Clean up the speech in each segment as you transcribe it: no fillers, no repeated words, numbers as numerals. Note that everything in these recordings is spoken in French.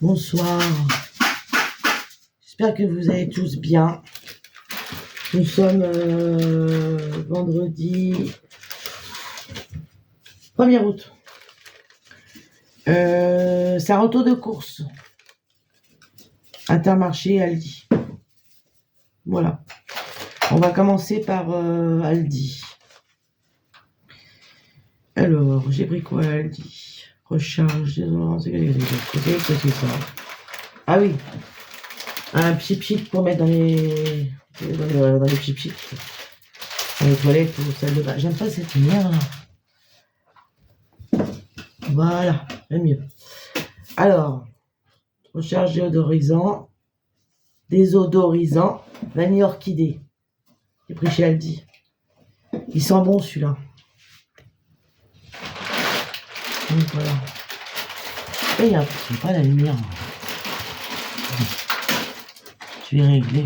Bonsoir. J'espère que vous allez tous bien. Nous sommes vendredi 1er août. C'est un retour de course. Intermarché, Aldi. Voilà. On va commencer par Aldi. Alors, j'ai pris quoi à Aldi? Recharge, désolé, c'est ça. Ah oui, un pchip pour mettre dans les pchip dans les toilettes ou salle de bain. J'aime pas cette lumière là. Voilà, c'est mieux. Alors, recharge désodorisant, vanille orchidée. J'ai pris chez Aldi. Il sent bon celui-là. Donc voilà. Et il n'y a pas la lumière. Je vais régler.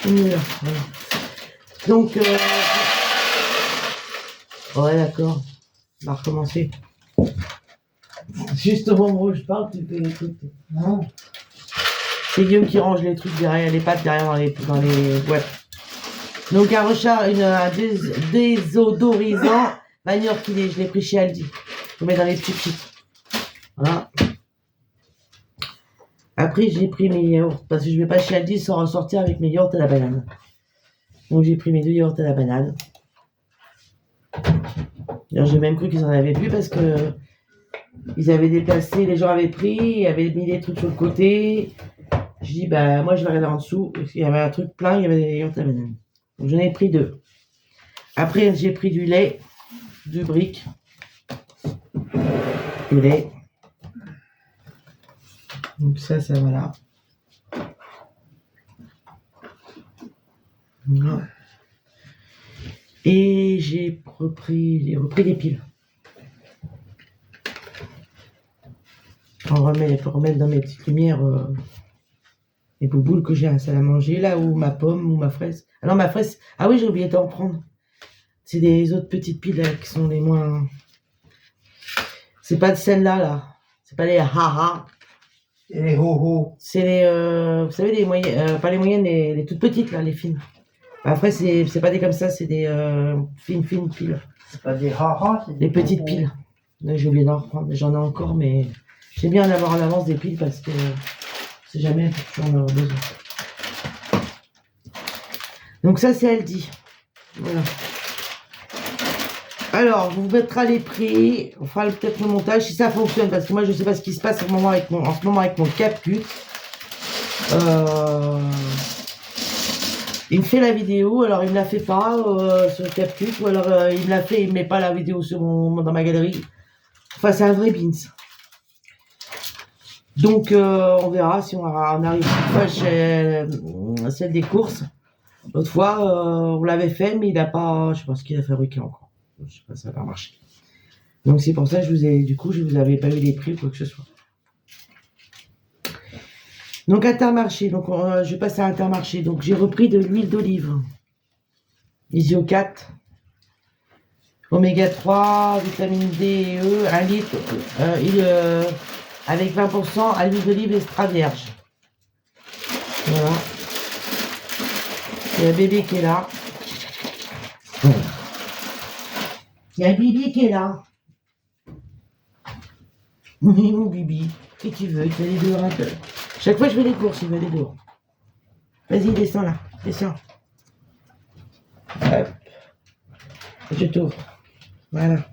Voilà. Donc, ouais, d'accord. On va recommencer. Juste au moment où je parle, tu fais les trucs. Non. C'est Guillaume qui range les trucs derrière, les pattes derrière dans les boîtes. Donc, un désodorisant vanille orchidée. Je l'ai pris chez Aldi. Je le mets dans les petits chips. Voilà. Après, j'ai pris mes yaourts. Parce que je ne vais pas chez Aldi sans ressortir avec mes yaourts à la banane. Donc, j'ai pris mes 2 yaourts à la banane. Alors, j'ai même cru qu'ils en avaient plus parce que ils avaient déplacé, les gens avaient pris, ils avaient mis des trucs sur le côté. Je dis, bah, moi, je vais regarder en dessous. Il y avait un truc plein, il y avait des yaourts à la banane. Donc, j'en ai pris 2. Après, j'ai pris du lait, du brick. Du lait. Donc, ça voilà. Voilà. Et j'ai repris des piles. Pour remettre dans mes petites lumières les bouboules que j'ai à la salle à manger, là, ou ma pomme, ou ma fraise. Ah non, ma fraise, ah oui, j'ai oublié d'en prendre. C'est des autres petites piles là, qui sont les moins... C'est pas de celles-là, là. C'est pas les haha. C'est les ho-ho. C'est les, vous savez, les moyennes, pas les moyennes, les toutes petites, là, les fines. Après, c'est pas des comme ça, c'est des fines piles. C'est pas des haha, c'est des petites piles. J'ai oublié d'en reprendre, j'en ai encore, mais j'aime bien en avoir en avance des piles parce que c'est jamais que tu en auras besoin. Donc ça, c'est Aldi. Voilà. Alors, vous mettra les prix. On fera peut-être le montage si ça fonctionne, parce que moi, je sais pas ce qui se passe en ce moment avec mon CapCut. Il me fait la vidéo, alors il me la fait pas sur le CapCut, ou alors il me la fait, il me met pas la vidéo dans ma galerie. Enfin, c'est un vrai beans. Donc, on verra si on arrive une fois chez celle des courses. L'autre fois, on l'avait fait, mais il n'a pas, je sais pas ce qu'il a fabriqué encore. Je sais pas, ça n'a pas marché. Donc, c'est pour ça que je vous avais pas eu les prix ou quoi que ce soit. Donc, Intermarché. Donc, je vais passer à Intermarché. Donc, j'ai repris de l'huile d'olive. Isio 4. Oméga 3, vitamine D et E, 1 litre, avec 20% à l'huile d'olive extra vierge. Voilà. Il y a un bébé qui est là. Il y a un bébé qui est là. Oui, mon bibi. Qu'est-ce que tu veux? Il veut aller dehors un peu. Chaque fois, je fais les courses, il veut aller dehors. Vas-y, descends là. Descends. Hop. Je t'ouvre. Voilà.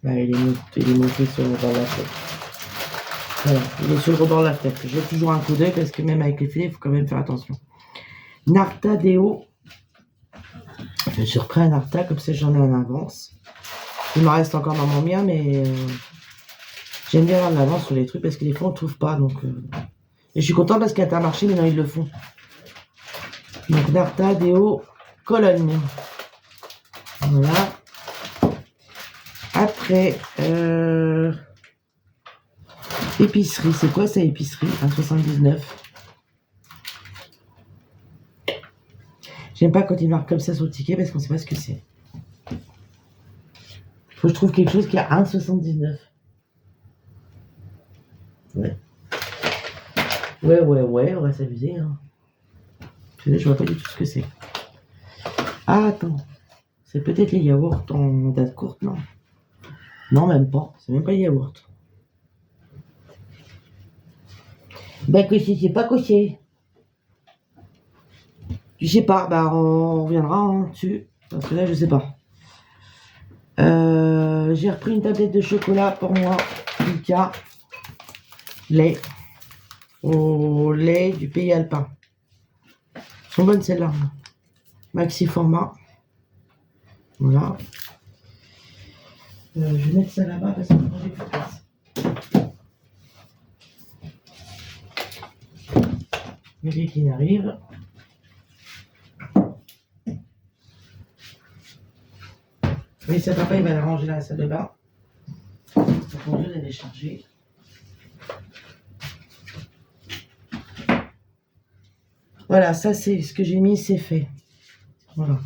Là, il est monté sur le rebord de la tête. Voilà, il est sur le rebord de la tête. J'ai toujours un coup d'œil parce que même avec les filets, il faut quand même faire attention. Narta Deo. Je me suis repris un Narta, comme ça j'en ai en avance. Il me reste encore dans mon mien, mais j'aime bien avoir de l'avance sur les trucs parce que des fois on ne trouve pas. Donc, et je suis content parce qu'à Intermarché, maintenant ils le font. Donc Narta Deo Cologne. Voilà. Après, Épicerie, c'est quoi ça, épicerie? 1,79. J'aime pas quand ils marquent comme ça sur le ticket parce qu'on sait pas ce que c'est. Faut que je trouve quelque chose qui a 1,79. Ouais. Ouais, on va s'amuser. Hein. Je vois pas du tout ce que c'est. Ah, attends. C'est peut-être les yaourts en date courte, non? Non, même pas. C'est même pas les yaourts. Bah, coché, c'est pas coché. Je sais pas, bah, on reviendra hein, dessus. Parce que là, je sais pas. J'ai repris une tablette de chocolat pour moi. Milka. Lait. Au lait du pays alpin. Elles sont bonnes celles-là. Maxi format. Voilà. Je vais mettre ça là-bas parce que j'ai plus de place. Mélie qui arrive. Oui, ça papa, il va la ranger dans la salle de bain. Donc, mon Dieu, elle est chargée. Voilà, ça c'est ce que j'ai mis, c'est fait. Voilà.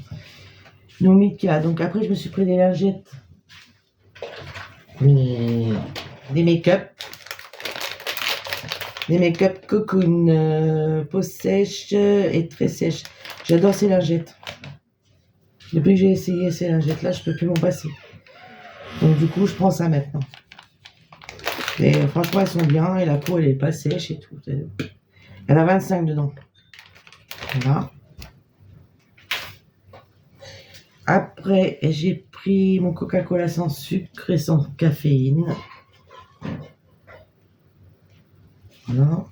Nos Mika. Donc après, je me suis pris des lingettes. Des make-up. Des make-up cocoon. Peau sèche et très sèche. J'adore ces lingettes. Depuis que j'ai essayé ces lingettes-là, je peux plus m'en passer. Donc du coup, je prends ça maintenant. Et franchement, elles sont bien. Et la peau, elle est pas sèche et tout. Elle a 25 dedans. Voilà. Après, j'ai pris mon Coca-Cola sans sucre et sans caféine. Voilà.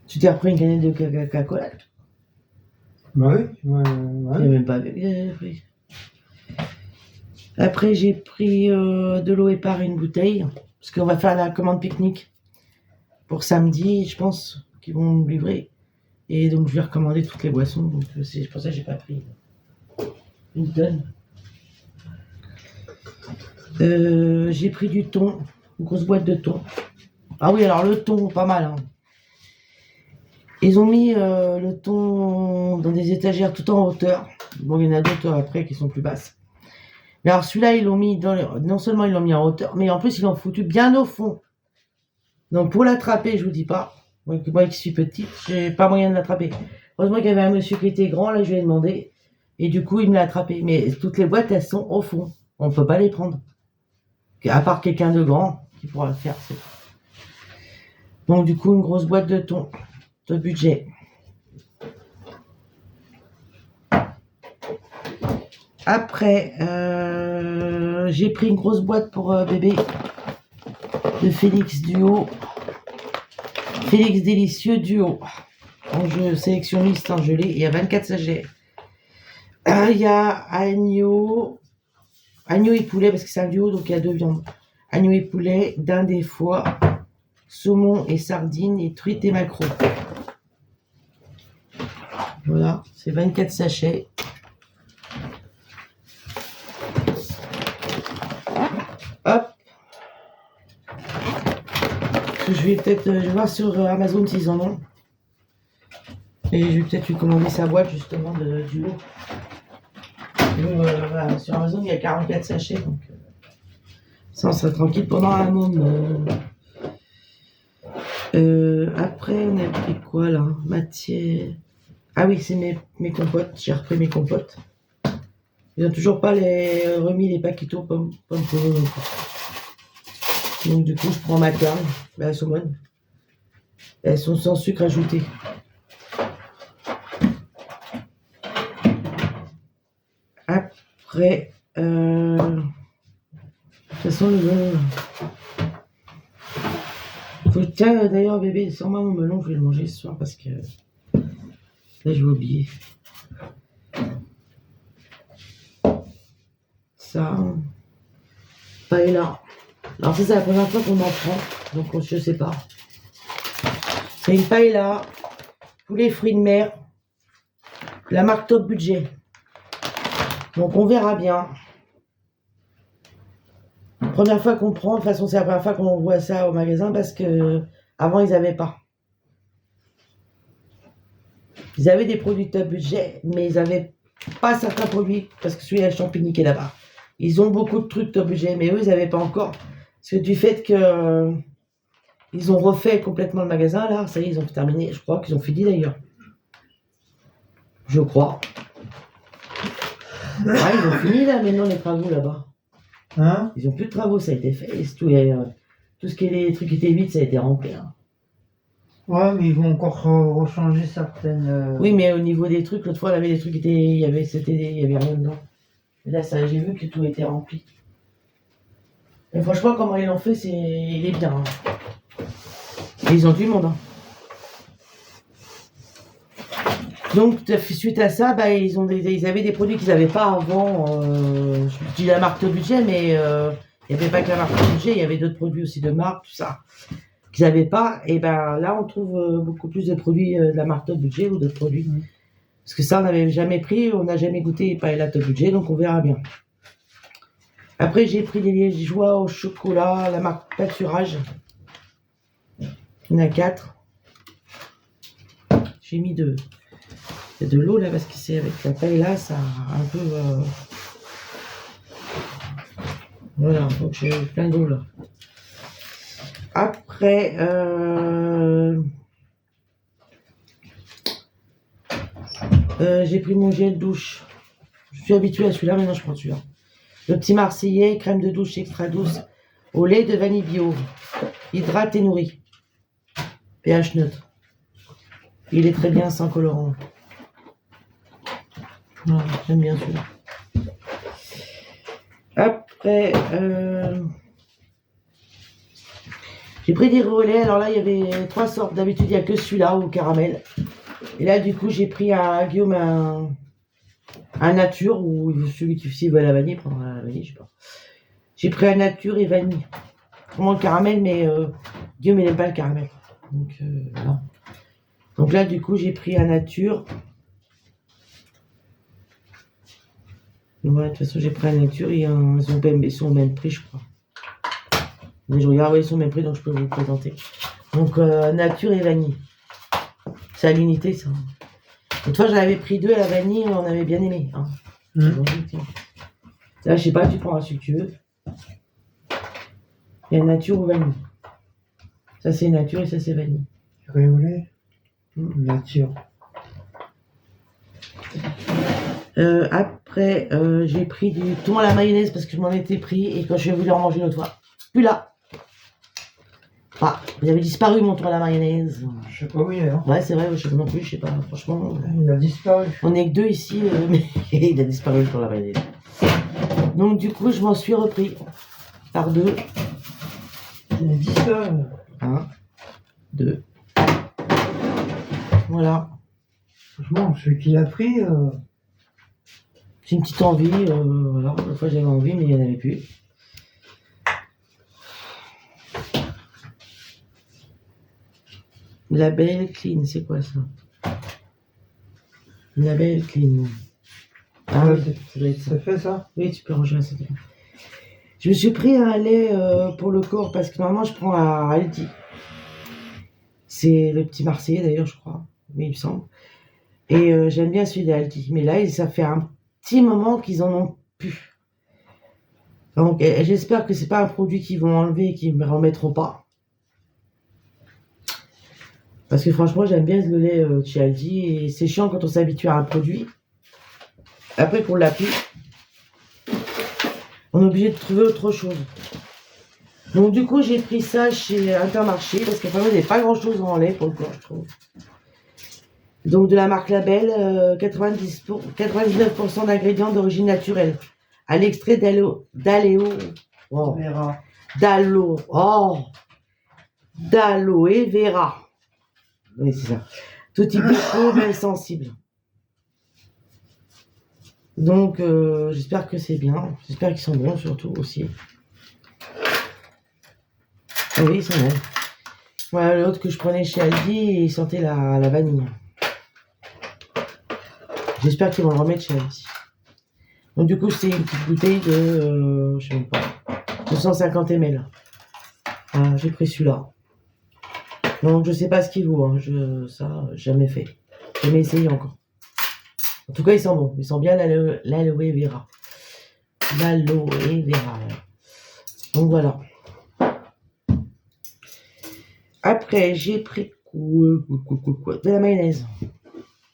Tu t'es repris une canette de Coca-Cola? Bah oui, J'ai même pas vu. Après, j'ai pris de l'eau épar une bouteille. Parce qu'on va faire la commande pique-nique pour samedi, je pense qu'ils vont me livrer. Et donc, je vais recommander toutes les boissons. Donc, c'est pour ça que j'ai pas pris une tonne. J'ai pris du thon, une grosse boîte de thon. Ah oui, alors le thon, pas mal. Hein. Ils ont mis le thon dans des étagères tout en hauteur. Bon, il y en a d'autres après qui sont plus basses. Mais alors celui-là, ils l'ont mis non seulement ils l'ont mis en hauteur, mais en plus ils l'ont foutu bien au fond. Donc pour l'attraper, je vous dis pas. Moi qui suis petite, j'ai pas moyen de l'attraper. Heureusement qu'il y avait un monsieur qui était grand, là je lui ai demandé. Et du coup, il me l'a attrapé. Mais toutes les boîtes, elles sont au fond. On ne peut pas les prendre. À part quelqu'un de grand qui pourra le faire. Donc du coup, une grosse boîte de thon de budget. Après, j'ai pris une grosse boîte pour bébé de Félix Duo. Félix Délicieux Duo. En sélection liste en gelée. Il y a 24 sachets. Il y a agneau et poulet parce que c'est un duo donc il y a 2 viandes. Agneau et poulet, dinde et foie, saumon et sardines et truite et maquereau. Voilà, c'est 24 sachets. Hop. Je vais peut-être voir sur Amazon s'ils en ont. Et je vais peut-être lui commander sa boîte justement de duo. Voilà, sur Amazon il y a 44 sachets donc ça on sera tranquille pendant un moment. Après on a pris quoi là? Matière. Ah oui, c'est mes compotes. J'ai repris mes compotes. Ils n'ont toujours pas remis les paquitos pommes pour eux. Donc du coup je prends ma carne, elles sont bonnes. Elles sont sans sucre ajouté. Après, de toute façon, tiens, d'ailleurs, bébé, sors-moi mon melon, je vais le manger ce soir parce que là, je vais oublier. Ça, paella. Alors, ça, c'est la première fois qu'on en prend, donc je sais pas. C'est une paella, poulet fruits de mer, la marque Top Budget. Donc, on verra bien. Première fois qu'on prend, de toute façon, c'est la première fois qu'on voit ça au magasin parce que avant ils n'avaient pas. Ils avaient des produits de top budget, mais ils n'avaient pas certains produits parce que celui-là, Champigny qui est là-bas. Ils ont beaucoup de trucs top budget, mais eux, ils n'avaient pas encore. Parce que du fait que ils ont refait complètement le magasin, là, ça y est, ils ont terminé. Je crois qu'ils ont fini d'ailleurs. Je crois. Ouais, ils ont fini là, maintenant les travaux là-bas. Hein? Ils ont plus de travaux, ça a été fait. Tout ce qui est les trucs qui étaient vides, ça a été rempli. Hein. Ouais, mais ils vont encore rechanger certaines. Oui, mais au niveau des trucs, l'autre fois, on avait des trucs qui étaient. Il y avait rien dedans. Et là, ça, j'ai vu que tout était rempli. Et franchement, comment ils l'ont fait, il est bien. Hein. Et ils ont du monde. Hein. Donc, suite à ça, bah, ils avaient des produits qu'ils n'avaient pas avant. Je dis la marque de budget, mais il n'y avait pas que la marque de budget, il y avait d'autres produits aussi de marque, tout ça, qu'ils n'avaient pas. Et ben là, on trouve beaucoup plus de produits de la marque top budget ou d'autres produits. Parce que ça, on n'avait jamais pris, on n'a jamais goûté pas la top budget, donc on verra bien. Après, j'ai pris des liégeois au chocolat, la marque Pâturage. Il y en a 4. J'ai mis de l'eau là parce que c'est avec la paille là, ça a un peu. Voilà, donc j'ai plein d'eau là. Après, j'ai pris mon gel douche. Je suis habituée à celui-là, maintenant je prends celui-là. Le petit Marseillais, crème de douche extra douce, au lait de vanille bio, hydrate et nourrit. pH neutre. Il est très bien sans colorant. Voilà, j'aime bien celui-là. Après, j'ai pris des relais. Alors là, il y avait 3 sortes. D'habitude, il n'y a que celui-là au caramel. Et là, du coup, j'ai pris à Guillaume un nature, ou celui qui, s'il veut la vanille, prendra la vanille, je sais pas. J'ai pris un nature et vanille. Vraiment le caramel, mais Guillaume, il n'aime pas le caramel. Donc, non. Donc là, du coup, j'ai pris un nature. Ouais, de toute façon, j'ai pris un nature. Ils sont au même prix, je crois. Mais je regarde, oui, ils sont au même prix, donc je peux vous le présenter. Donc, nature et vanille. C'est à l'unité, ça. Une fois, j'en avais pris 2 à la vanille, on avait bien aimé. Hein. Là, je sais pas, tu prendras celui que tu veux. Il y a nature ou vanille. Ça, c'est nature et ça, c'est vanille. Réolé. Nature. Après, j'ai pris du thon à la mayonnaise parce que je m'en étais pris et quand je voulais en manger l'autre fois. Plus là. Ah, il avait disparu mon thon à la mayonnaise. Je sais pas où il est. Hein. Ouais, c'est vrai, je sais pas non plus, je sais pas, franchement. Il a disparu. On est que 2 ici, mais il a disparu le thon à la mayonnaise. Donc, du coup, je m'en suis repris par 2. Il a disparu. 1, 2. Voilà. Franchement, celui qui l'a pris. C'est une petite envie, voilà. Une fois j'avais envie, mais il n'y en avait plus. Label Clean, c'est quoi ça? Label Clean. Ah Ouais, oui, ça doit être ça. Ça fait ça? Oui, tu peux ranger un CD. Je me suis pris un lait pour le corps parce que normalement je prends à Aldi. C'est le petit Marseillais d'ailleurs, je crois. Oui, il me semble. Et j'aime bien celui d'Aldi. Mais là, ça fait un petit moment qu'ils en ont plus. Donc j'espère que c'est pas un produit qu'ils vont enlever et qu'ils me remettront pas. Parce que franchement, j'aime bien le lait de chez Aldi et c'est chiant quand on s'habitue à un produit. Après qu'on l'a plus, on est obligé de trouver autre chose. Donc du coup, j'ai pris ça chez Intermarché parce qu'il n'y avait pas grand chose en lait pour le corps, je trouve. Donc de la marque Label, 99% d'ingrédients d'origine naturelle. À l'extrait d'aloe vera. Oui, c'est ça. Tout type de peau, même sensible. Donc, j'espère que c'est bien. J'espère qu'ils sont bons, surtout, aussi. Ah oui, ils sont bons. Voilà, l'autre que je prenais chez Aldi, il sentait la vanille. J'espère qu'ils vont le remettre chez Aldi. Donc, du coup, c'est une petite bouteille de... je sais même pas. 250 ml. Voilà, j'ai pris celui-là. Donc je sais pas ce qu'il vaut, hein. Ça, jamais fait. Jamais essayé encore. En tout cas, ils sont bons. Ils sont bien l'aloe vera. L'aloe vera. Donc voilà. Après, j'ai pris quoi de la mayonnaise.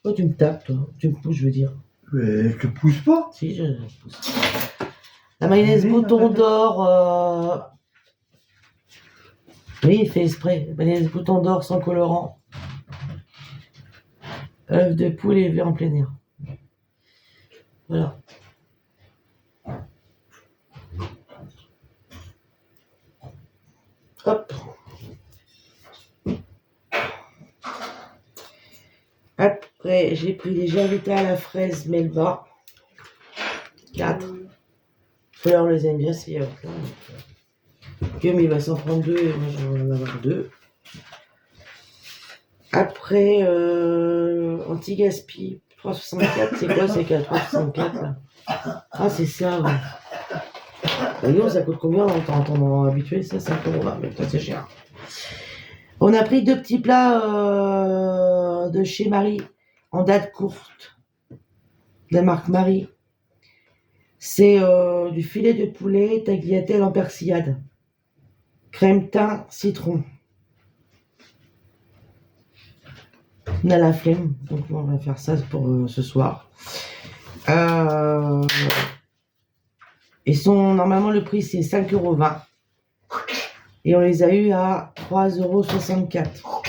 Oh, tu me tapes, toi. Tu me pousses, je veux dire. Mais je te pousse pas. Si, je pousse. La mayonnaise Oui, bouton en fait. d'or. Oui, il fait exprès. La mayonnaise bouton d'or sans colorant. Œuf de poule élevé en plein air. Voilà. Hop. Après, j'ai pris des Jarita à la fraise Melba. 4. Fleur les aime bien, c'est yaourt là. Guillaume, il va s'en prendre 2 et moi, je vais en avoir 2. Après, anti-gaspi 3,64. C'est quoi, c'est qu'à 3,64 là? Ah, c'est ça, ouais. D'ailleurs, ça coûte combien en temps habituel? Ça, 5 € là, mais putain, c'est cher. On a pris 2 petits plats de chez Marie en date courte, de la marque Marie. C'est du filet de poulet tagliatelle en persillade, crème thym, citron. On a la flemme, donc on va faire ça pour ce soir. Normalement le prix c'est 5,20 € et on les a eu à 3,64 €.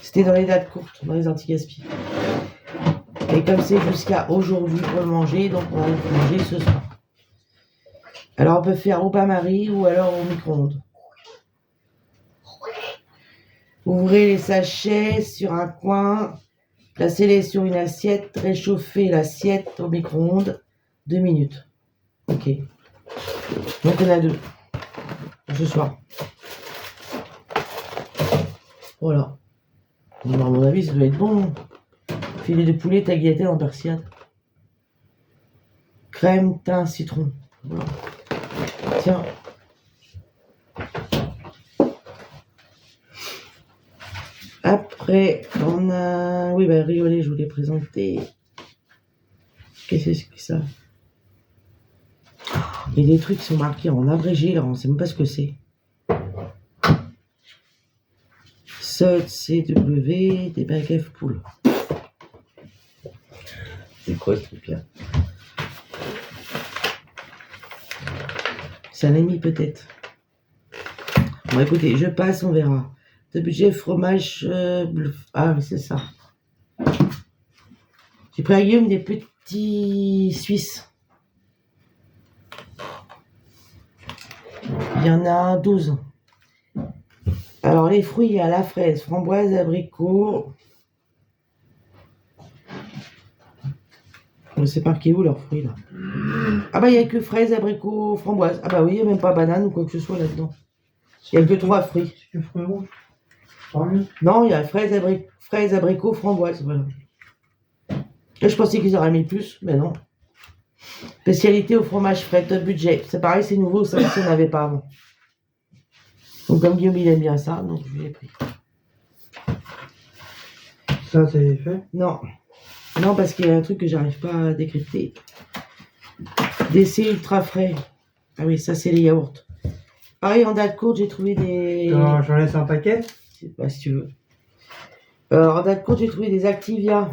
C'était dans les dates courtes, dans les anti-gaspi. Et comme c'est jusqu'à aujourd'hui pour le manger, donc on va le manger ce soir. Alors on peut faire au bain-marie ou alors au micro-ondes. Ouvrez les sachets sur un coin, placez-les sur une assiette, réchauffez l'assiette au micro-ondes 2 minutes. Ok. Donc on a 2 pour ce soir. Voilà. Alors, à mon avis, ça doit être bon. Filet de poulet tagliatelle en persillade. Crème, thym, citron. Voilà. Tiens. Après, on a... Oui, bah, Riolet, je vous l'ai présenté. Qu'est-ce que c'est que ça? Il y a des trucs qui sont marqués en abrégé, là, on ne sait même pas ce que c'est. SOT, CW, des baguettes poules. C'est quoi ce truc-là? C'est un ami peut-être. Bon, écoutez, je passe, on verra. De budget fromage bluff. Ah, oui, c'est ça. J'ai pris à Guillaume des petits Suisses. Il y en a 12. Alors, les fruits, il y a la fraise, framboise, abricot. Je sais pas qui est où leurs fruits là. Ah bah il n'y a que fraises, abricots, framboise. Ah bah oui, il n'y a même pas banane ou quoi que ce soit là-dedans. Il n'y a que 3 fruits. C'est du fruit rouge. Non, il y a fraises, abricots, framboise, voilà. Là, je pensais qu'ils auraient mis plus, mais non. Spécialité au fromage frais, top budget. C'est pareil, c'est nouveau, ça on n'avait pas avant. Donc comme Guillaume il aime bien ça, donc je l'ai pris. Ça, c'est fait? Non. Non, parce qu'il y a un truc que j'arrive pas à décrypter. DC ultra frais. Ah oui, ça c'est les yaourts. Pareil, en date courte, j'ai trouvé des... J'en laisse un paquet? Je sais pas si tu veux. En date courte, j'ai trouvé des Activia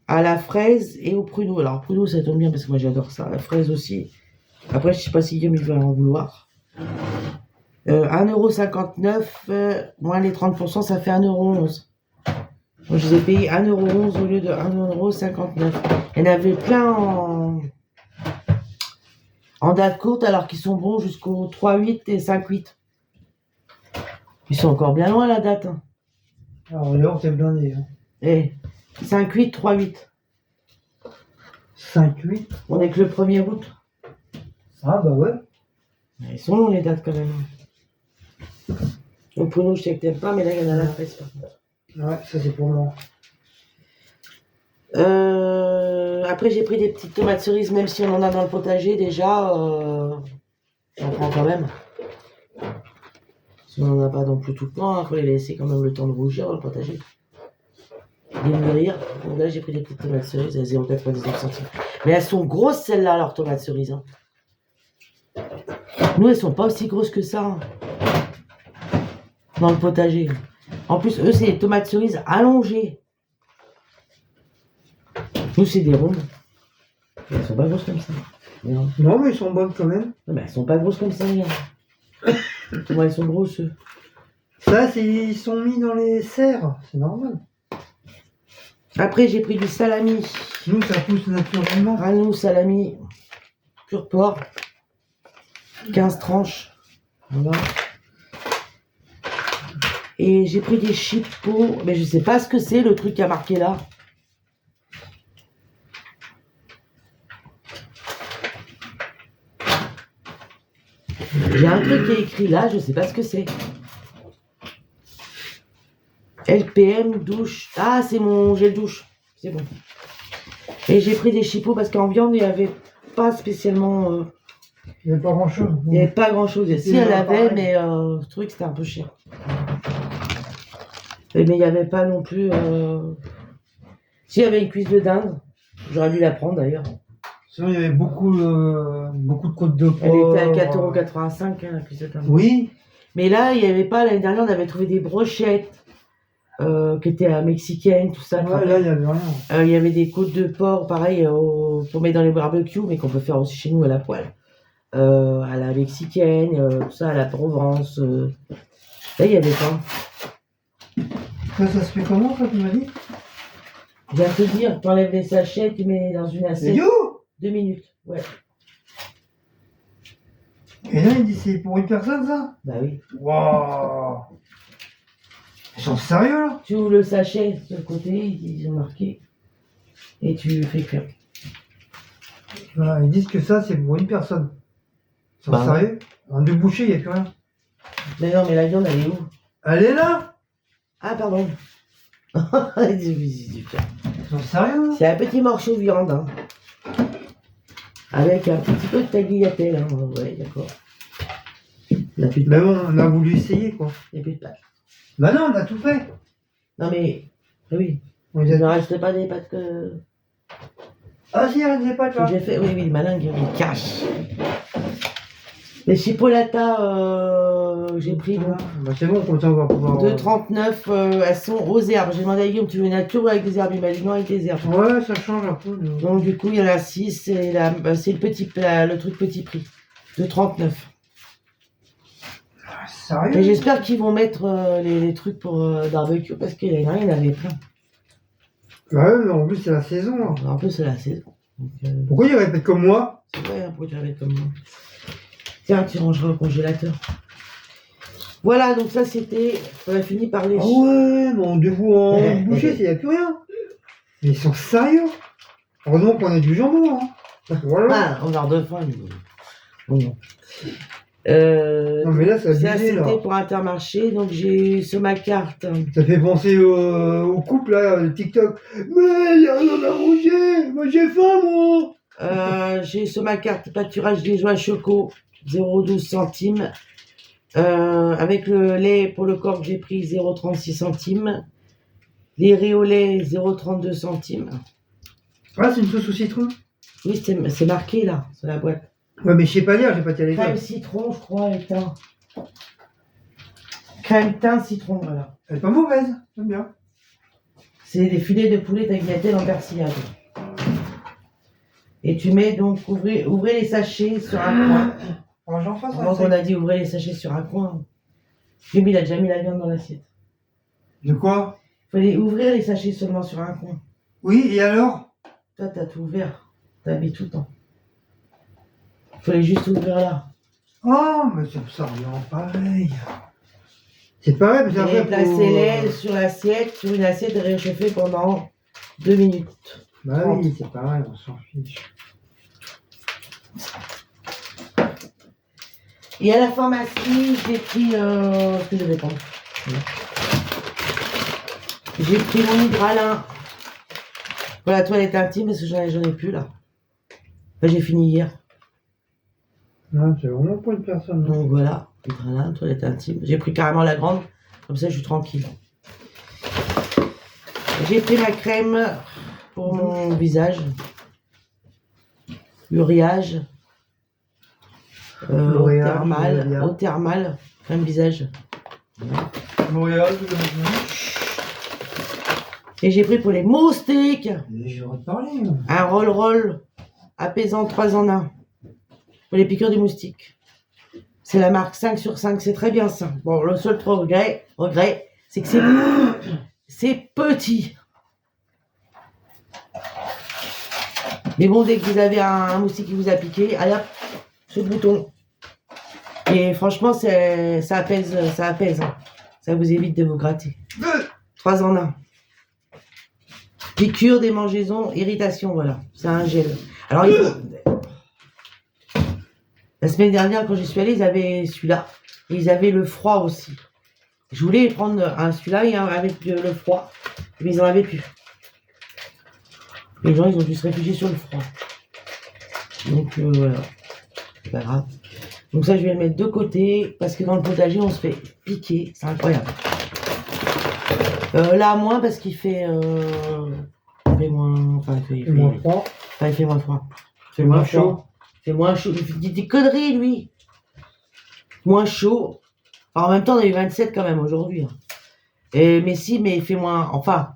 à la fraise et au pruneau. Alors, pruneau, ça tombe bien parce que moi j'adore ça. La fraise aussi. Après, je sais pas si Guillaume il va en vouloir. 1,59 € moins les 30%, ça fait 1,11 €. Donc, je les ai payés 1,11 € au lieu de 1,59 €. Il y en avait plein en date courte, alors qu'ils sont bons jusqu'au 3,8 et 5,8. Ils sont encore bien loin la date. Hein. Alors, l'heure, c'est blindé. Hein. Eh, 5,8, 3,8. 5,8. On est que le 1er août. Ah, bah ouais. Ils sont longs les dates quand même. Donc pour nous, je sais que t'aimes pas, mais là, il y en a la fraise par contre. Ouais, ça c'est pour moi. Après, j'ai pris des petites tomates cerises, même si on en a dans le potager déjà. J'en prends quand même. Si on n'en a pas non plus tout le temps, il faut les laisser quand même le temps de rougir dans le potager. De mûrir. Donc là, j'ai pris des petites tomates cerises à 0,99 centimes. Mais elles sont grosses, celles-là, leurs tomates cerises. Hein. Nous, elles sont pas aussi grosses que ça. Hein. Dans le potager. En plus, eux, c'est des tomates cerises allongées. Nous, c'est des rondes. Elles sont pas grosses comme ça. Regarde. Non, mais ils sont bonnes quand même. Non, mais elles sont pas grosses comme ça, regarde. Comment elles sont grosses, eux. Ça, ils sont mis dans les serres. C'est normal. Après, j'ai pris du salami. Nous, ça pousse naturellement. Ranou, salami, pur porc. 15 tranches. Voilà. Et j'ai pris des chipots. Mais je sais pas ce que c'est, le truc qui a marqué là. J'ai un truc qui est écrit là, je sais pas ce que c'est. LPM douche. Ah, c'est mon gel douche. C'est bon. Et j'ai pris des chipots parce qu'en viande, il n'y avait pas spécialement... Il n'y avait pas grand chose. il n'y avait pas grand chose. Si, elle avait, pareil. mais je trouvais que c'était un peu cher. Mais il n'y avait pas non plus... Si, il y avait une cuisse de dinde. J'aurais dû la prendre d'ailleurs. Sinon, il y avait beaucoup de côtes de porc. Elle était à 4,85 €, hein, la cuisse de dinde. Oui. Mais là, il n'y avait pas... L'année dernière, on avait trouvé des brochettes qui étaient mexicaines, tout ça. Ouais, là, il n'y avait rien. Il y avait des côtes de porc, pareil, pour mettre dans les barbecues, mais qu'on peut faire aussi chez nous à la poêle. À la mexicaine, tout ça, à la Provence. Là, il y avait pas. Ça se fait comment, ça, tu m'as dit? Je viens de te dire, tu enlèves les sachets, tu mets dans une assiette. 2 minutes, ouais. Et là, il dit c'est pour une personne, ça? Bah oui. Waouh! Ils sont sérieux, là? Tu ouvres le sachet de côté, ils ont marqué, et tu fais cuire. Voilà, ils disent que ça, c'est pour une personne. Ils sont Bah, sérieux? En deux bouchées, il n'y a plus rien. Mais non, mais la viande, elle est où? Elle est là? Ah, pardon. Ils sont sérieux, là? C'est un petit morceau de viande, hein. Avec un petit peu de tagliatelle, hein. Ouais, d'accord. Il n'y a plus de Mais bon, on a voulu essayer, quoi. Il n'y a plus de pâtes. Bah non, on a tout fait. Non, mais... Oui. On les Il a- ne reste pas des pâtes que... Ah si, elle ne sait pas, toi. que j'ai fait. Oui, le malin, il cache. Les chipolatas, j'ai pris bon, Bah c'est bon, comme ça, on va pouvoir... 2,39, elles sont aux herbes. J'ai demandé à Guillaume, tu veux nature ou avec des herbes? Il m'a dit non, avec des herbes. Ouais, ça change un peu. Donc du coup, il y en a 6, c'est le petit le truc petit prix. 2,39. Sérieux? Et j'espère qu'ils vont mettre les trucs pour barbecue parce qu'il y en a rien, il y en avait plein. Ouais, mais en plus, c'est la saison, là. En plus, c'est la saison. Donc, Pourquoi il répète comme moi? c'est vrai, pourquoi tu l'avais comme moi? Tiens, tu rangeras au congélateur. Voilà, donc ça c'était. On a fini par les. Ah ouais, mais on dévoue en boucher, il n'y a plus rien. Mais ils sont sérieux. Heureusement qu'on a du jambon, hein. Voilà. Ah, on meurt de faim. Oh non. Non, mais là, ça Ça a abusé, là. c'était pour Intermarché, donc j'ai sur ma carte. Ça fait penser au couple, là, le TikTok. Mais il y a rien à manger. Moi, j'ai faim, moi. J'ai sur ma carte pâturage des joies choco 0,12 centimes. Avec le lait pour le corps que j'ai pris 0,36 centimes. Les riz au lait 0,32 centimes. Ah, c'est une sauce au citron? Oui, c'est marqué là, sur la boîte. Ouais, mais je sais pas lire, j'ai pas tiré les Crème feuilles. citron, je crois, et thym. Crème thym citron, voilà. Elle est pas mauvaise, j'aime bien. C'est des filets de poulet tagliatelle en persillade. Et tu mets donc, ouvrez les sachets sur un coin. Alors, j'en fasse Avant qu'on a dit ouvrez les sachets sur un coin. Jimmy, il a déjà mis la viande dans l'assiette. De quoi? Il fallait ouvrir les sachets seulement sur un coin. Oui, et alors? Toi, t'as tout ouvert. T'as mis tout le temps. Il fallait juste ouvrir là. Oh, mais ça revient pareil. C'est pareil, mais c'est Et après placez-les sur l'assiette, sur une assiette réchauffée pendant 2 minutes. Bah oui, c'est pareil, on s'en fiche. Et à la pharmacie, j'ai pris ce que je vais prendre. J'ai pris mon hydralin pour la toilette intime parce que j'en ai plus là. Enfin, j'ai fini hier. Non, c'est vraiment pas une personne. Non. Donc voilà, voilà, toilette intime. J'ai pris carrément la grande, comme ça je suis tranquille. J'ai pris ma crème pour mon visage. Uriage. L'Oréal, Eau thermale, crème visage. Voilà. L'Oréal, Et j'ai pris pour les moustiques j'aurais parlé. un roll-roll apaisant 3 en 1 pour les piqûres des moustiques. C'est la marque 5 sur 5, c'est très bien ça. Bon, le seul regret, c'est que c'est petit. Mais bon, dès que vous avez un moustique qui vous a piqué, allez hop, ce bouton. Et franchement, ça apaise, hein. Ça vous évite de vous gratter. 3 en 1. Piqûre, démangeaison, irritation, voilà. C'est un gel. Alors, la semaine dernière, quand j'y suis allée, ils avaient celui-là. Et ils avaient le froid aussi. Je voulais prendre celui-là et avec le froid. Mais ils n'en avaient plus. Les gens, ils ont dû se réfugier sur le froid. Donc, voilà. C'est pas grave. Donc ça, je vais le mettre de côté. Parce que dans le potager, on se fait piquer. C'est incroyable. Là, moins parce qu'il fait... il fait moins... Enfin, il fait moins froid. Enfin, il fait moins froid. Il fait moins chaud. chaud. Il fait moins chaud. Il dit des conneries, lui. Moins chaud. Alors, en même temps, on a eu 27 quand même aujourd'hui. Hein. Mais il fait moins... Enfin,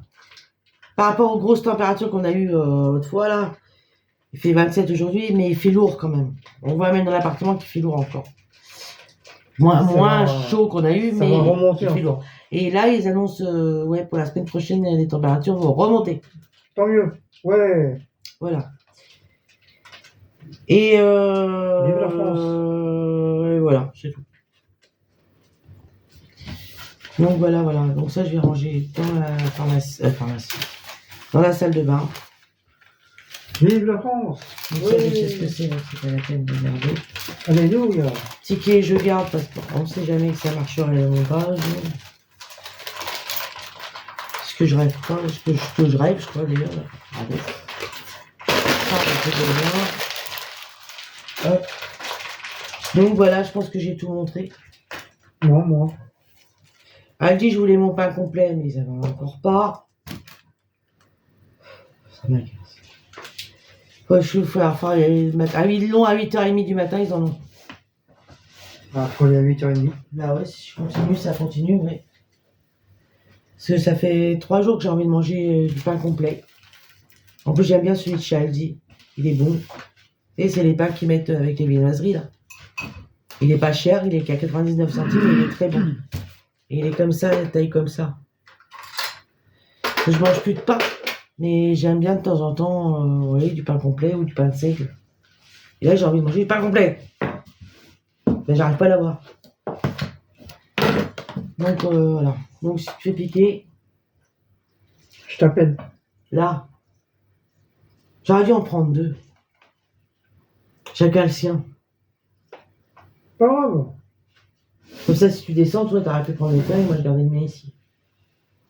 par rapport aux grosses températures qu'on a eues l'autre fois, là, il fait 27 aujourd'hui, mais il fait lourd quand même. On voit même dans l'appartement qu'il fait lourd encore. Moins chaud qu'on a eu, mais il fait lourd. Et là, ils annoncent, pour la semaine prochaine, les températures vont remonter. Tant mieux. Ouais. Voilà. Et Vive la France. Voilà, c'est tout. Donc voilà. Donc ça, je vais ranger dans la pharmacie, dans la salle de bain. Vive la France. Donc ça, je sais ce que c'est, donc c'est pas la peine de garder. Alléluia. Ticket, je garde parce qu'on ne sait jamais que ça marcherait au montage. Ce que je rêve pas, ce que je rêve, je crois d'ailleurs. Regardez. Hop. Donc voilà, je pense que j'ai tout montré. Non, moi. Elle dit je voulais mon pain complet, mais ils n'avaient encore pas. Ça m'agace. Ouais, je fais enfin, ils l'ont à 8h30 du matin, ils en ont. Ah, faut aller à 8h30. Bah ouais, si je continue, ça continue, ouais. Parce que ça fait 3 jours que j'ai envie de manger du pain complet. En plus, j'aime bien celui de chez Aldi. Il est bon. Et c'est les pains qu'ils mettent avec les viennoiseries, là. Il est pas cher, il est qu'à 99 centimes, mais il est très bon. Et il est comme ça, taille comme ça. Je mange plus de pain, mais j'aime bien de temps en temps du pain complet ou du pain de seigle. Et là, j'ai envie de manger du pain complet. Mais j'arrive pas à l'avoir. Donc voilà. Donc si tu fais piquer. Je t'appelle. Là. J'aurais dû en prendre 2. Chacun le sien. Pas grave. Comme ça, si tu descends, toi, t'aurais pu prendre le tien et moi, je gardais le mien ici.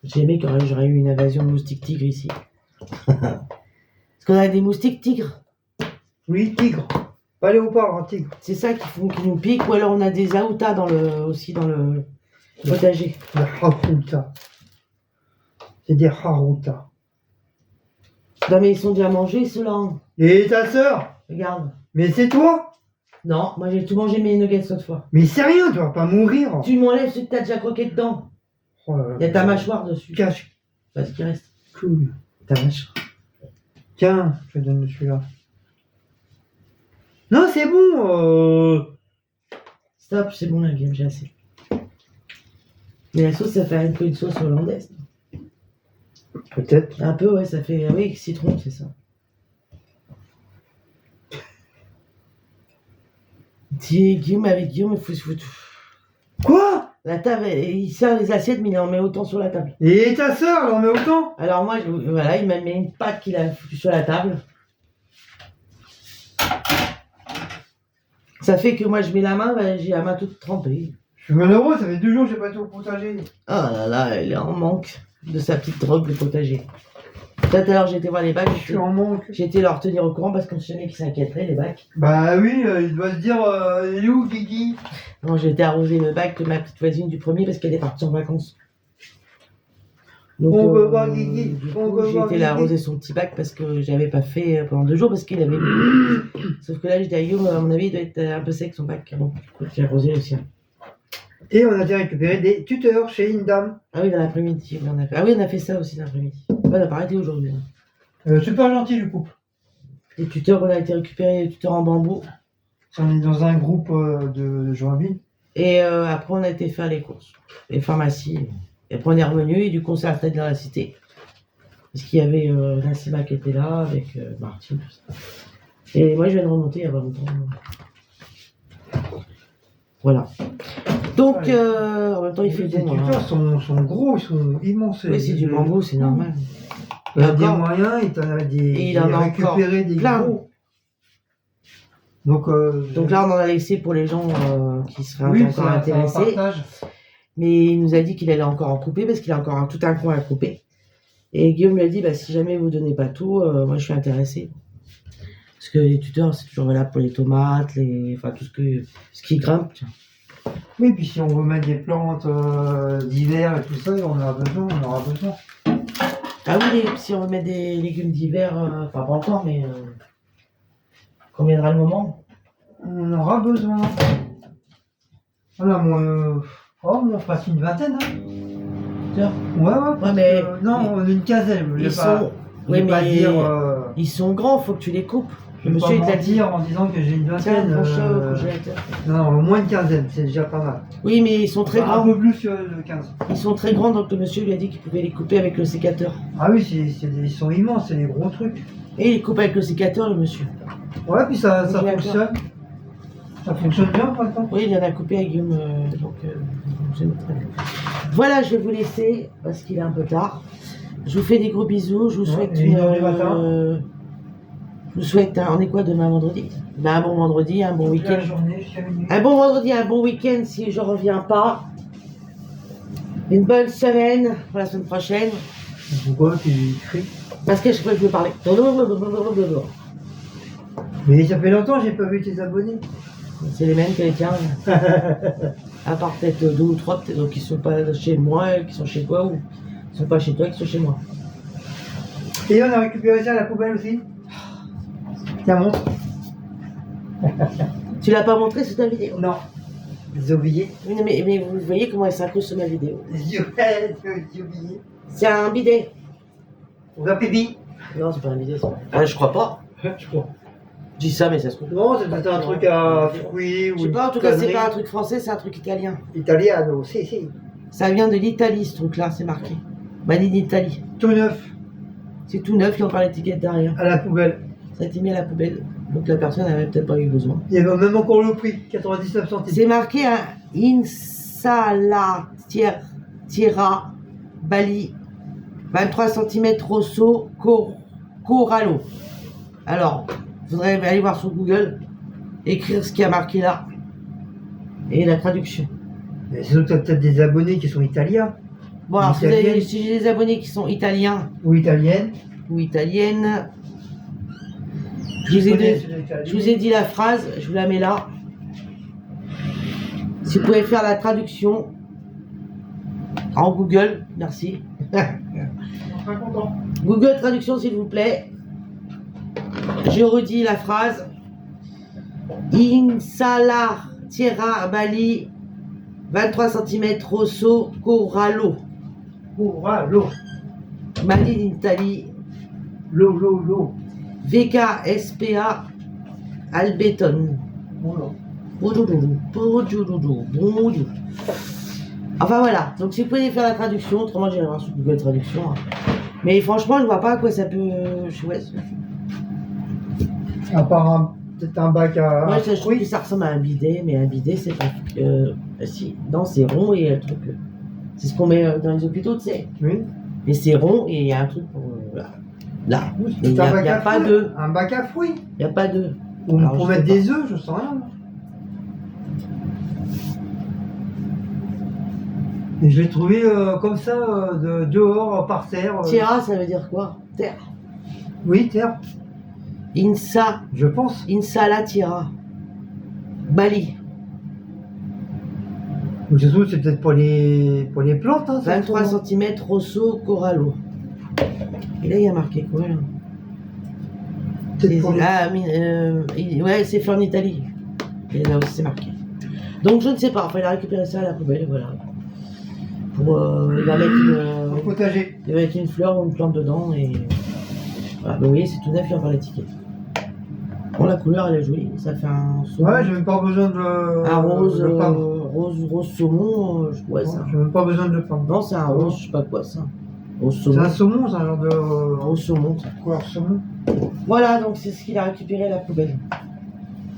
J'ai aimé que j'aurais eu une invasion de moustiques tigres ici. Parce qu'on a des moustiques tigres. Oui, tigre. Pas léopard, hein, tigre. C'est ça qui nous pique. Ou alors on a des aoutas aussi dans le potager. Des haroutas. C'est des haroutas. Non mais ils sont déjà mangés ceux-là. Hein. Et ta sœur? Regarde. Mais c'est toi? Non, moi j'ai tout mangé mes nuggets cette fois. Mais c'est rien, tu vas pas mourir. Tu m'enlèves ce que t'as déjà croqué dedans. Oh là là. Il y a ta mâchoire dessus. Cache. Pas ce qui reste. Cool. Ta mâchoire. Tiens, je te donne celui-là. Non, c'est bon. Stop, c'est bon la game, j'ai assez. Mais la sauce, ça fait un peu une sauce hollandaise. Peut-être. Un peu, ouais, ça fait... Oui, citron, c'est ça. Guillaume, avec Guillaume, il faut tout. Quoi? La table, il sert les assiettes, mais il en met autant sur la table. Et ta sœur, elle en met autant? Alors moi, voilà, il m'a mis une pâte qu'il a foutue sur la table. Ça fait que moi, je mets la main, j'ai la main toute trempée. Je suis malheureux, ça fait 2 jours que j'ai pas été au potager. Oh là là, elle est en manque de sa petite drogue de potager. Tout à l'heure, j'ai été voir les bacs. Je suis en manque. J'ai été leur tenir au courant parce qu'on se jamais qui s'inquiéterait, les bacs. Bah oui, il doit se dire, il est où Guigui? Non, j'ai été arroser le bac de ma petite voisine du premier parce qu'elle est partie en vacances. Donc, On veut voir Guigui. du On coup, veut j'ai voir été Guigui. l'arroser son petit bac parce que j'avais pas fait pendant 2 jours parce qu'il avait. Sauf que là, j'étais à Guillaume, à mon avis, il doit être un peu sec son bac. Donc, du coup, j'ai arrosé le sien. Et on a été récupérer des tuteurs chez une dame. Ah oui, dans l'après-midi. On a fait... Ah oui, on a fait ça aussi l'après-midi. On n'a pas arrêté aujourd'hui. Super gentil du couple. Les tuteurs, on a été récupérer les tuteurs en bambou. On est dans un groupe de Joinville. Et après, on a été faire les courses, les pharmacies. Et après, on est revenu et du coup, on s'est arrêté dans la cité. Parce qu'il y avait Nassima qui était là, avec Martine, tout ça. Et moi, je viens de remonter il y a pas longtemps. Voilà. Donc, en même temps, il fait Les bon. tuteurs Hein. sont gros, ils sont immenses. Oui, c'est du bambou, c'est normal. Il a des encore- moyens, il en a Et il en a récupéré des plein. gros. Donc là, on en a laissé pour les gens qui seraient oui, encore intéressés. un partage. Mais il nous a dit qu'il allait encore en couper parce qu'il a encore tout un coin à couper. Et Guillaume lui a dit, bah, si jamais vous donnez pas tout, moi je suis intéressé. Parce que les tuteurs, c'est toujours valable pour les tomates, enfin tout ce qui grimpe. Tiens. Oui, puis si on veut mettre des plantes d'hiver et tout ça, on aura besoin. Ah oui, si on veut mettre des légumes d'hiver, enfin pas encore, mais quand viendra le moment. On aura besoin. Voilà, moi, on passe une vingtaine. Hein. Tiens. Ouais, Ouais, mais non, on est une quinzaine. Je ils vais pas, sont, je vais oui, pas mais dire, ils sont grands, faut que tu les coupes. je Le vais monsieur, pas il t'a dit. mentir en disant que j'ai une Tiens, vingtaine. mon chat au congélateur. Non, au moins une quinzaine, c'est déjà pas mal. Oui, mais ils sont très Enfin, grands. un peu plus que le 15. Ils sont très grands, donc le monsieur lui a dit qu'il pouvait les couper avec le sécateur. Ah oui, ils sont immenses, c'est des gros trucs. Et il les coupe avec le sécateur, le monsieur. Ouais, puis ça Congélateur. fonctionne. Ça fonctionne bien, par exemple. Oui, il en a coupé à Guillaume, donc c'est très bien. Voilà, je vais vous laisser parce qu'il est un peu tard. Je vous fais des gros bisous. Je vous souhaite et 1h du matin. je vous souhaite on est quoi demain vendredi? Ben, un bon vendredi, un bon Toute la week-end. journée jusqu'à minuit. Un bon vendredi, un bon week-end si je reviens pas. Une bonne semaine pour la semaine prochaine. Pourquoi tu cries? Parce que je crois que je veux parler. Mais ça fait longtemps que j'ai pas vu tes abonnés. C'est les mêmes que les tiens. À part peut-être 2 ou 3 peut-être, donc qui sont pas chez moi, qui sont chez toi, ou qui sont pas chez toi, qui sont chez moi. Et on a récupéré ça à la poubelle aussi. Tiens, montre. Tu l'as pas montré sur ta vidéo? Non. J'ai oublié. Oui, mais vous voyez comment elle s'incruste sur ma vidéo. J'ai oublié. C'est un bidet. On va pébi. Non, c'est pas un bidet, ça. Ah, je crois pas. Je crois. Je dis ça, mais ça se trouve. Non, c'est peut-être un truc à Fukui ou Je sais une pas, en tout cas, c'est connerie pas un truc français, c'est un truc italien. italiano. Si. Ça vient de l'Italie, ce truc-là, c'est marqué. Made in Italy. Tout neuf. C'est tout neuf, il y a encore l'étiquette derrière. À la poubelle. Ça a été mis à la poubelle. Donc la personne n'avait peut-être pas eu besoin. Il y avait même encore le prix, 99 centimes. C'est marqué un Insalatiera Bali 23 cm Rosso Corallo. Alors, il faudrait aller voir sur Google, écrire ce qui a marqué là et la traduction. Mais sinon, tu as peut-être des abonnés qui sont italiens Bon, alors Italienne. si j'ai des abonnés qui sont italiens ou italiennes. ou italiennes, je vous ai dit la phrase, je vous la mets là. Si vous pouvez faire la traduction en Google, merci. Très content. Google Traduction, s'il vous plaît. Je redis la phrase. Insalar Tierra Bali 23 cm Rosso Corallo. Corallo. Made in Italy. L'eau. VKSPA Albeton. Enfin voilà, donc si vous pouvez faire la traduction, autrement j'irai voir sur Google Traduction. Hein. Mais franchement, je vois pas à quoi ça peut. Ouais, À part peut-être un bac à. moi, je trouve fruits. que ça ressemble à un bidet, mais un bidet, c'est pas. Si, non, c'est rond et il y a le truc. C'est ce qu'on met dans les hôpitaux, tu sais. Oui. Mais c'est rond et il y a un truc pour. Là. Mais il C'est n'y un a, bac à pas fruits. d'œufs. Un bac à fruits. Il n'y a pas d'œufs. Ou Alors, pour je sais mettre pas. des œufs, je sens rien. Et je l'ai trouvé comme ça, dehors, par terre. Tierra, ça veut dire quoi? Terre. Oui, terre, Insa, je pense. Insala Tierra. Bali. Donc, ça se trouve, c'est peut-être pour les plantes. Hein, ça se 23 trouve. cm, Rosso, Corallo. Et là, il y a marqué quoi là? Peut-être pour les- Ouais, c'est fait en Italie. Et là aussi, c'est marqué. Donc, je ne sais pas. Enfin, il a récupéré ça à la poubelle, voilà. Il va mettre Au potager. il va mettre une fleur ou une plante dedans. Et voilà. Mais vous voyez, c'est tout neuf, il y a encore l'étiquette. Bon, la couleur, elle est jolie. Ça fait un saumon. Ouais, j'ai même pas besoin de un rose, de le peindre. rose saumon. Ouais, ça. J'ai même pas besoin de le peindre. Non, c'est un rose, je sais pas quoi, ça. Rose C'est saumon. un saumon, c'est un genre de Rose saumon. couleur saumon. Voilà, donc c'est ce qu'il a récupéré à la poubelle.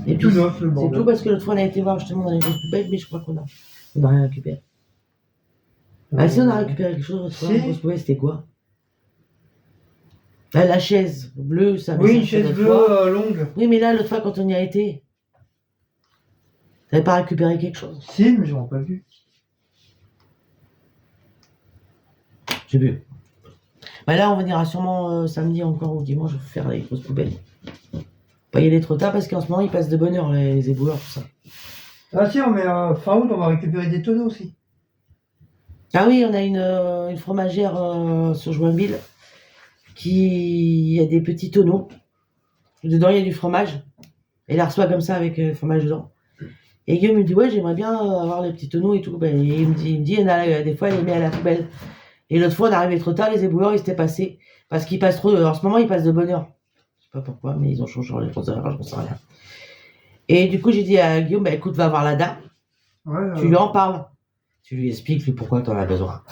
Et Tout puis, neuf, le c'est bordel. tout parce que l'autre fois on a été voir justement dans les grosses poubelles, mais je crois qu'on a rien récupéré. Ah si, on a récupéré quelque chose l'autre fois, Si. une grosse poubelle, c'était quoi? Ah, la chaise bleue, ça. Oui, ça, une c'est chaise l'autre bleue fois. longue. Oui, mais là, l'autre fois quand on y a été, t'avais pas récupéré quelque chose? Si, mais je l'ai pas vu. J'ai vu. Bah là, on venira sûrement samedi encore ou dimanche faire les grosses poubelles. Pas y aller trop tard parce qu'en ce moment, ils passent de bonne heure, les éboueurs, tout ça. Ah si, mais fin août, on va récupérer des tonneaux aussi. Ah oui, on a une fromagère sur Joinville qui a des petits tonneaux. Dedans, il y a du fromage. Elle la reçoit comme ça avec le fromage dedans. Et Guillaume me dit, ouais, j'aimerais bien avoir les petits tonneaux et tout. Ben, il me dit, il y en a des fois, il les met à la poubelle. Et l'autre fois, on arrivait trop tard, les éboueurs, ils s'étaient passés. Parce qu'ils passent trop, en ce moment, ils passent de bonne heure. Je sais pas pourquoi, mais ils ont changé les grosses heures, j'en sais rien. Et du coup, j'ai dit à Guillaume, bah écoute, va voir la dame. Ouais, Tu lui en parles. Tu lui expliques pourquoi tu en as besoin.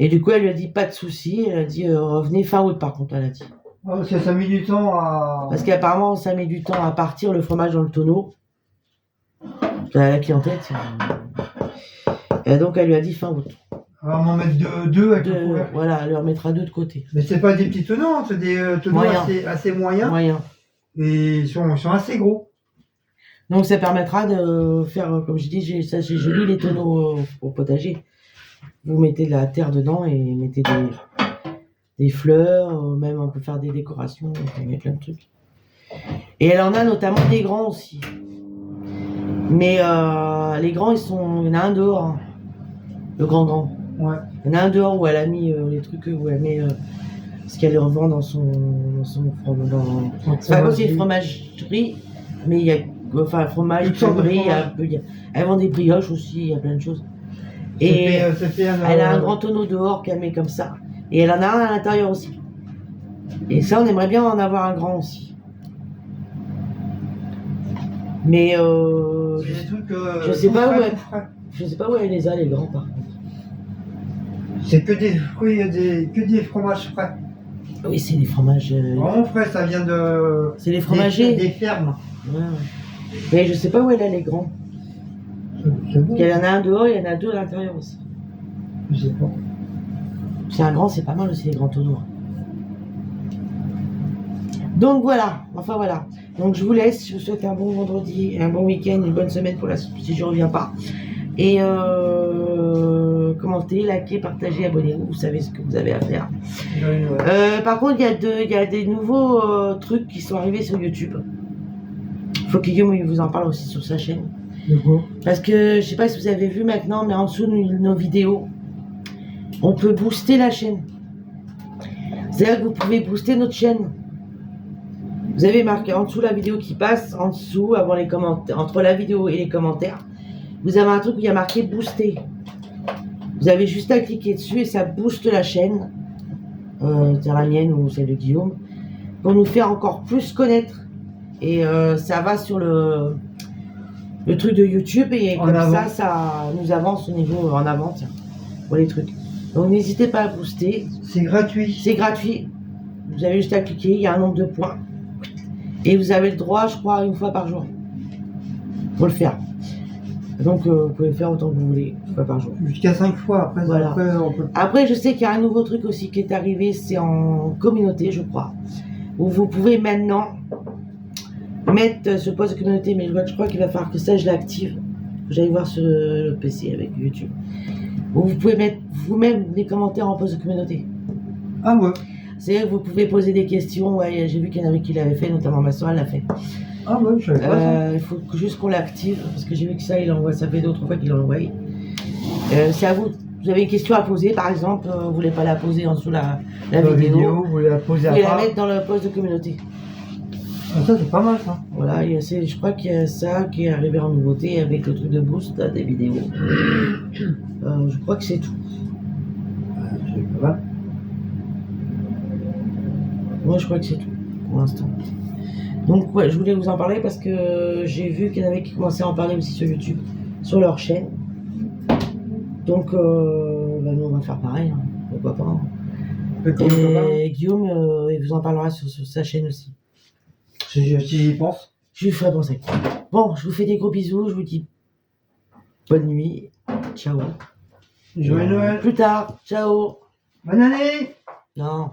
Et du coup, elle lui a dit pas de souci. Elle a dit revenez fin août, par contre, elle a dit. Ah, parce que ça met du temps à. Parce qu'apparemment, ça met du temps à partir le fromage dans le tonneau. La clientèle, et donc, elle lui a dit fin août. On va m'en mettre deux avec le couvercle. Voilà, elle leur mettra 2 de côté. Mais c'est pas des petits tonneaux, hein, c'est des tonneaux Moyen. assez moyens. Moyen. Et ils sont assez gros. Donc, ça permettra de faire, comme je dis, j'ai lu les tonneaux au potager. Vous mettez de la terre dedans et mettez des fleurs, même on peut faire des décorations, on peut mettre plein de trucs. Et elle en a notamment des grands aussi. Mais les grands, il y en a un dehors, hein. Le grand. Ouais. Il y en a un dehors où elle a mis les trucs, où elle met ce qu'elle revend dans son enfin, c'est une fromagerie, mais il y a fromage, crèmerie, elle vend des brioches aussi, il y a plein de choses. Et elle a un grand tonneau dehors qu'elle met comme ça. Et elle en a un à l'intérieur aussi. Et ça, on aimerait bien en avoir un grand aussi. Mais c'est des trucs, je sais pas où frais. je sais pas où elle les a, les grands, par contre. C'est que des fruits, que des fromages frais. Oui, c'est des fromages. Vraiment frais, ça vient de. C'est les fromagers. Des fermes. Ouais. Mais je sais pas où elle a les grands. C'est bon. Il y en a un dehors, il y en a 2 à l'intérieur aussi. Je sais pas. C'est un grand, c'est pas mal aussi, les grands tonneaux. Donc voilà, voilà. Donc je vous laisse, je vous souhaite un bon vendredi, un bon week-end, une bonne semaine pour la suite si je reviens pas. Et commentez, likez, partagez, abonnez-vous, vous savez ce que vous avez à faire. Par contre, il y a des nouveaux trucs qui sont arrivés sur YouTube. Il faut que Guillaume vous en parle aussi sur sa chaîne. Parce que je sais pas si vous avez vu maintenant, mais en dessous de nos vidéos, on peut booster la chaîne. C'est-à-dire que vous pouvez booster notre chaîne. Vous avez marqué en dessous la vidéo qui passe, en dessous, avant les commentaires, entre la vidéo et les commentaires, vous avez un truc où il y a marqué booster. Vous avez juste à cliquer dessus et ça booste la chaîne, c'est la mienne ou celle de Guillaume, pour nous faire encore plus connaître. Et ça va sur le truc de YouTube et comme ça nous avance au niveau en avant, tiens, pour les trucs. Donc n'hésitez pas à booster. C'est gratuit. C'est gratuit. Vous avez juste à cliquer, il y a un nombre de points. Et vous avez le droit, je crois, 1 fois par jour pour le faire. Donc vous pouvez le faire autant que vous voulez, 1 fois par jour. Jusqu'à 5 fois, après, voilà. On peut... Après, je sais qu'il y a un nouveau truc aussi qui est arrivé, c'est en communauté, je crois. Où vous pouvez maintenant mettre ce poste de communauté, mais je crois qu'il va falloir que ça, je l'active. J'aille voir sur le PC avec YouTube. Ou vous pouvez mettre vous-même des commentaires en post de communauté. Ah ouais. C'est vous pouvez poser des questions. Ouais, j'ai vu qu'il y en avait qui l'avaient fait, notamment ma soeur, elle l'a fait. Ah ouais, je savais pas ça. Il faut juste qu'on l'active parce que j'ai vu que ça, il envoie. Ça fait 2 ou 3 fois qu'il l'envoie. C'est à vous. Vous avez une question à poser, par exemple, vous voulez pas la poser en dessous la vidéo. Vous la posez Vous à pouvez la part. mettre dans le post de communauté. Ah, ça, c'est pas mal, ça. Voilà, je crois qu'il y a ça qui est arrivé en nouveauté avec le truc de boost là, des vidéos. Je crois que c'est tout. C'est pas mal. Moi, je crois que c'est tout pour l'instant. Donc, ouais, je voulais vous en parler parce que j'ai vu qu'il y en avait qui commençaient à en parler aussi sur YouTube, sur leur chaîne. Donc, bah, nous, on va faire pareil, hein. Pourquoi pas. Hein. Et Guillaume, il vous en parlera sur sa chaîne aussi. Si j'y pense. Je lui ferai penser. Bon, je vous fais des gros bisous, je vous dis bonne nuit, ciao. Joyeux Noël. Plus tard, ciao. Bonne année. Non.